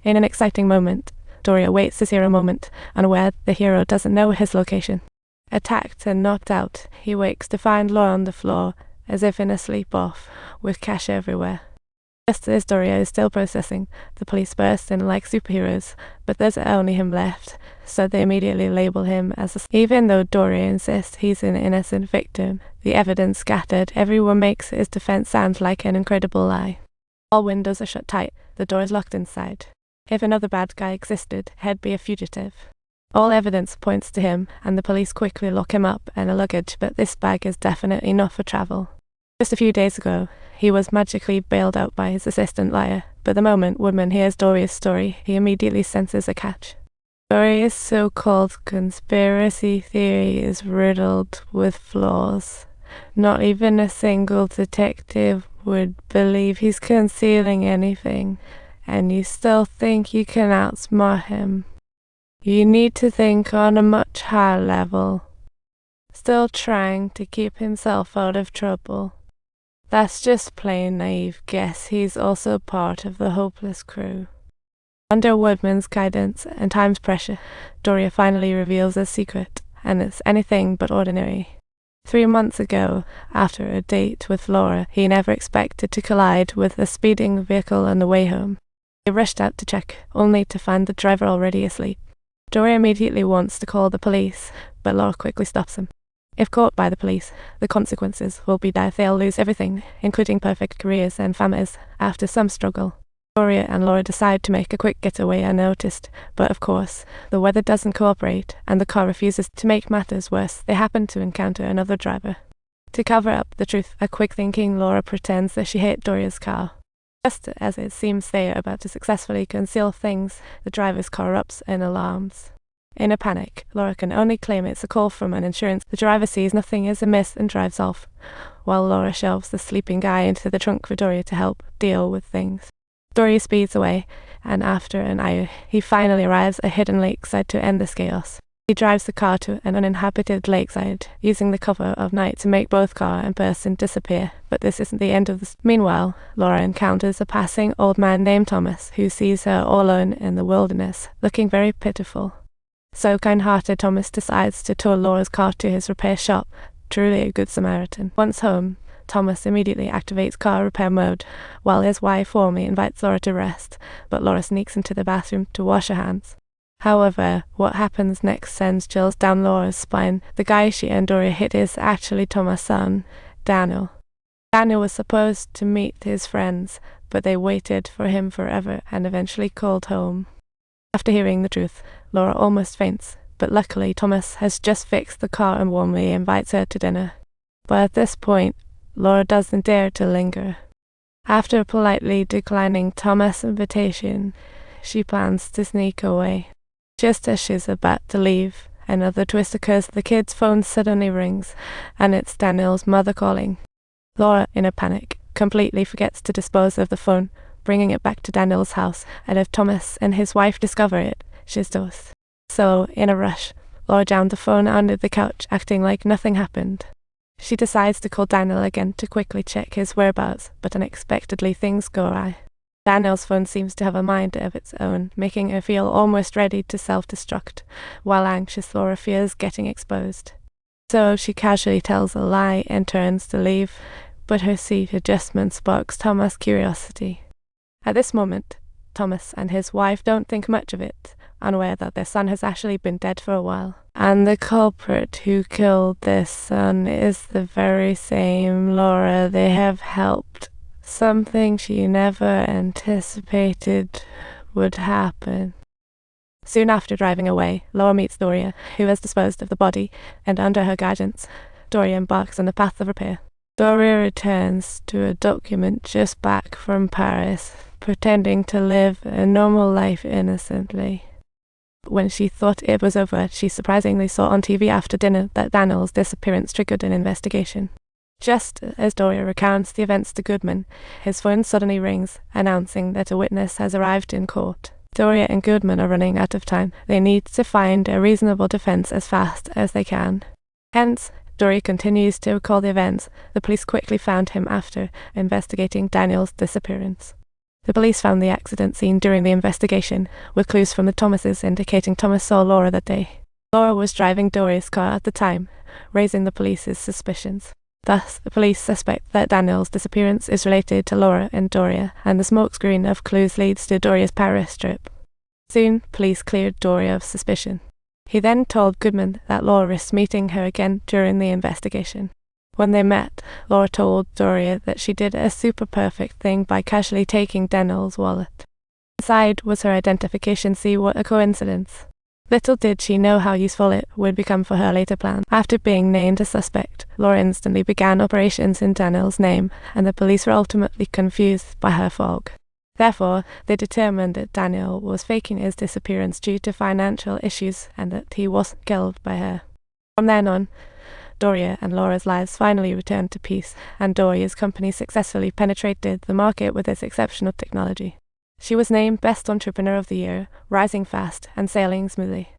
In an exciting moment, Doria waits to see a moment, unaware the hero doesn't know his location. Attacked and knocked out, he wakes to find Laura on the floor, as if in a sleep-off, with cash everywhere. Just as Doria is still processing, the police burst in like superheroes, but there's only him left, so they immediately label him as a... Even though Doria insists he's an innocent victim, the evidence scattered, everyone makes his defense sound like an incredible lie. All windows are shut tight, the door is locked inside. If another bad guy existed, he'd be a fugitive. All evidence points to him, and the police quickly lock him up in a luggage, but this bag is definitely not for travel. Just a few days ago, he was magically bailed out by his assistant liar, but the moment Woodman hears Doria's story, he immediately senses a catch. Doria's so-called conspiracy theory is riddled with flaws. Not even a single detective would believe he's concealing anything, and you still think you can outsmart him. You need to think on a much higher level, still trying to keep himself out of trouble. That's just plain naive guess. He's also part of the hopeless crew. Under Woodman's guidance and time's pressure, Doria finally reveals his secret, and it's anything but ordinary. 3 months ago, after a date with Laura, he never expected to collide with a speeding vehicle on the way home. He rushed out to check, only to find the driver already asleep. Doria immediately wants to call the police, but Laura quickly stops him. If caught by the police, the consequences will be that they'll lose everything, including perfect careers and families, after some struggle. Doria and Laura decide to make a quick getaway unnoticed, but of course, the weather doesn't cooperate, and the car refuses. To make matters worse, they happen to encounter another driver. To cover up the truth, a quick-thinking Laura pretends that she hit Doria's car. Just as it seems they are about to successfully conceal things, the driver's car erupts in alarms. In a panic, Laura can only claim it's a call from an insurance. The driver sees nothing is amiss and drives off, while Laura shoves the sleeping guy into the trunk for Doria to help deal with things. Doria speeds away, and after an hour, he finally arrives at a hidden lakeside to end this chaos. He drives the car to an uninhabited lakeside, using the cover of night to make both car and person disappear, but this isn't the end of this. Meanwhile, Laura encounters a passing old man named Thomas, who sees her all alone in the wilderness, looking very pitiful. So kind-hearted, Thomas decides to tow Laura's car to his repair shop, truly a good Samaritan. Once home, Thomas immediately activates car repair mode, while his wife warmly invites Laura to rest, but Laura sneaks into the bathroom to wash her hands. However, what happens next sends chills down Laura's spine. The guy she and Doria hit is actually Thomas' son, Daniel. Daniel was supposed to meet his friends, but they waited for him forever and eventually called home. After hearing the truth, Laura almost faints, but luckily Thomas has just fixed the car and warmly invites her to dinner. But at this point, Laura doesn't dare to linger. After politely declining Thomas' invitation, she plans to sneak away. Just as she's about to leave, another twist occurs. The kid's phone suddenly rings, and it's Daniel's mother calling. Laura, in a panic, completely forgets to dispose of the phone, bringing it back to Daniel's house, and if Thomas and his wife discover it, she's toast. So, in a rush, Laura jammed the phone under the couch, acting like nothing happened. She decides to call Daniel again to quickly check his whereabouts, but unexpectedly things go awry. Daniel's phone seems to have a mind of its own, making her feel almost ready to self-destruct, while anxious Laura fears getting exposed. So she casually tells a lie and turns to leave, but her seat adjustment sparks Thomas' curiosity. At this moment, Thomas and his wife don't think much of it, unaware that their son has actually been dead for a while. And the culprit who killed their son is the very same Laura they have helped. Something she never anticipated would happen. Soon after driving away, Laura meets Doria, who has disposed of the body, and under her guidance, Doria embarks on the path of repair. Doria returns to a document just back from Paris, pretending to live a normal life innocently. When she thought it was over, she surprisingly saw on TV after dinner that Daniel's disappearance triggered an investigation. Just as Doria recounts the events to Goodman, his phone suddenly rings, announcing that a witness has arrived in court. Doria and Goodman are running out of time. They need to find a reasonable defense as fast as they can. Hence, Doria continues to recall the events. The police quickly found him after investigating Daniel's disappearance. The police found the accident scene during the investigation, with clues from the Thomases indicating Thomas saw Laura that day. Laura was driving Doria's car at the time, raising the police's suspicions. Thus, the police suspect that Daniel's disappearance is related to Laura and Doria, and the smokescreen of clues leads to Doria's Paris trip. Soon, police cleared Doria of suspicion. He then told Goodman that Laura risked meeting her again during the investigation. When they met, Laura told Doria that she did a super-perfect thing by casually taking Daniel's wallet. Inside was her identification. See, what a coincidence. Little did she know how useful it would become for her later plan. After being named a suspect, Laura instantly began operations in Daniel's name, and the police were ultimately confused by her fog. Therefore, they determined that Daniel was faking his disappearance due to financial issues and that he wasn't killed by her. From then on, Doria and Laura's lives finally returned to peace, and Doria's company successfully penetrated the market with its exceptional technology. She was named Best Entrepreneur of the Year, rising fast and sailing smoothly.